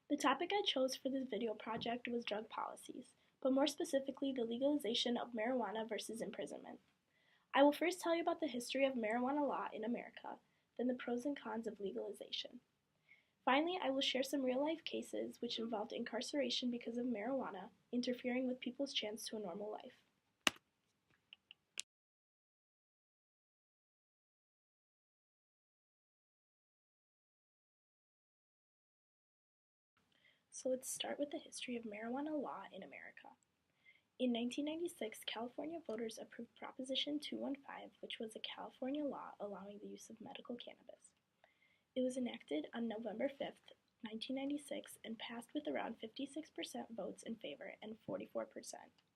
The topic I chose for this video project was drug policies, but more specifically the legalization of marijuana versus imprisonment. I will first tell you about the history of marijuana law in America, then the pros and cons of legalization. Finally, I will share some real-life cases which involved incarceration because of marijuana interfering with people's chance to a normal life. So let's start with the history of marijuana law in America. In 1996, California voters approved Proposition 215, which was a California law allowing the use of medical cannabis. It was enacted on November 5th, 1996, and passed with around 56% votes in favor and 44%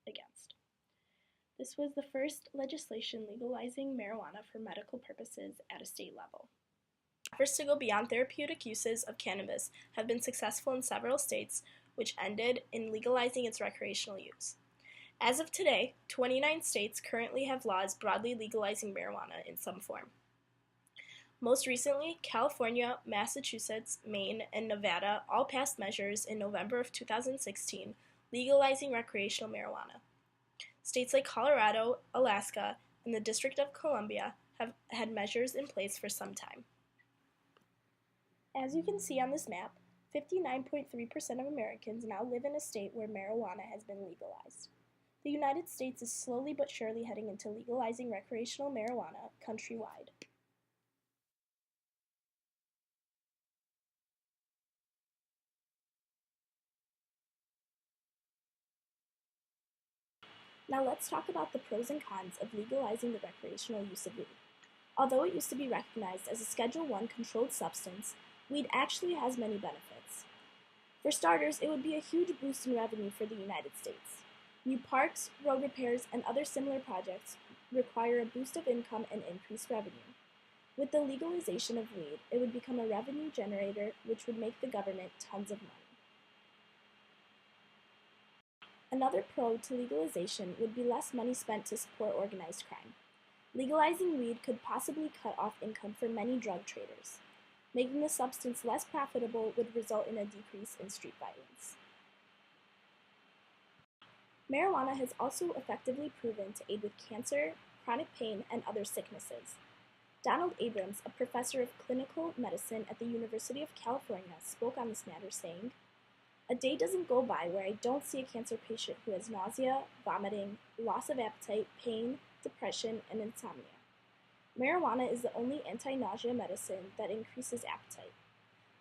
against. This was the first legislation legalizing marijuana for medical purposes at a state level. Efforts to go beyond therapeutic uses of cannabis have been successful in several states, which ended in legalizing its recreational use. As of today, 29 states currently have laws broadly legalizing marijuana in some form. Most recently, California, Massachusetts, Maine, and Nevada all passed measures in November of 2016 legalizing recreational marijuana. States like Colorado, Alaska, and the District of Columbia have had measures in place for some time. As you can see on this map, 59.3% of Americans now live in a state where marijuana has been legalized. The United States is slowly but surely heading into legalizing recreational marijuana countrywide. Now let's talk about the pros and cons of legalizing the recreational use of weed. Although it used to be recognized as a Schedule I controlled substance, weed actually has many benefits. For starters, it would be a huge boost in revenue for the United States. New parks, road repairs, and other similar projects require a boost of income and increased revenue. With the legalization of weed, it would become a revenue generator which would make the government tons of money. Another pro to legalization would be less money spent to support organized crime. Legalizing weed could possibly cut off income for many drug traders. Making the substance less profitable would result in a decrease in street violence. Marijuana has also effectively proven to aid with cancer, chronic pain, and other sicknesses. Donald Abrams, a professor of clinical medicine at the University of California, spoke on this matter, saying, "A day doesn't go by where I don't see a cancer patient who has nausea, vomiting, loss of appetite, pain, depression, and insomnia. Marijuana is the only anti-nausea medicine that increases appetite.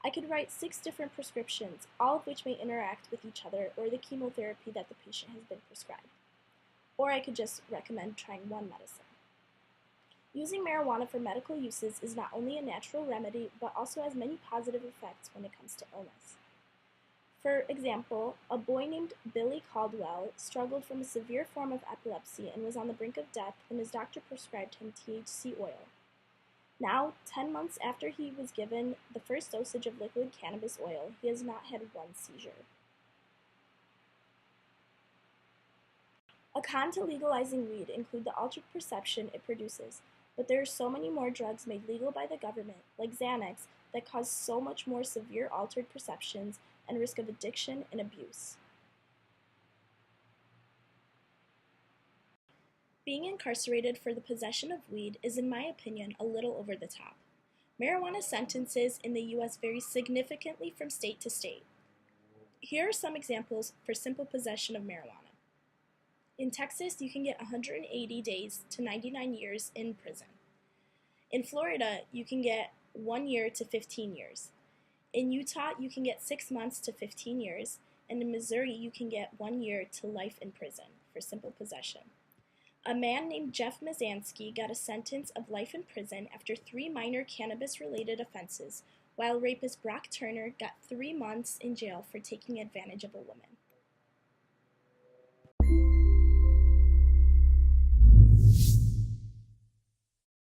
I could write 6 different prescriptions, all of which may interact with each other or the chemotherapy that the patient has been prescribed. Or I could just recommend trying one medicine." Using marijuana for medical uses is not only a natural remedy, but also has many positive effects when it comes to illness. For example, a boy named Billy Caldwell struggled from a severe form of epilepsy and was on the brink of death when his doctor prescribed him THC oil. Now, 10 months after he was given the first dosage of liquid cannabis oil, he has not had one seizure. A con to legalizing weed include the altered perception it produces, but there are so many more drugs made legal by the government, like Xanax, that cause so much more severe altered perceptions and risk of addiction and abuse. Being incarcerated for the possession of weed is, in my opinion, a little over the top. Marijuana sentences in the U.S. vary significantly from state to state. Here are some examples for simple possession of marijuana. In Texas, you can get 180 days to 99 years in prison. In Florida, you can get 1 year to 15 years. In Utah, you can get 6 months to 15 years, and in Missouri, you can get 1 year to life in prison for simple possession. A man named Jeff Mazansky got a sentence of life in prison after 3 minor cannabis-related offenses, while rapist Brock Turner got 3 months in jail for taking advantage of a woman.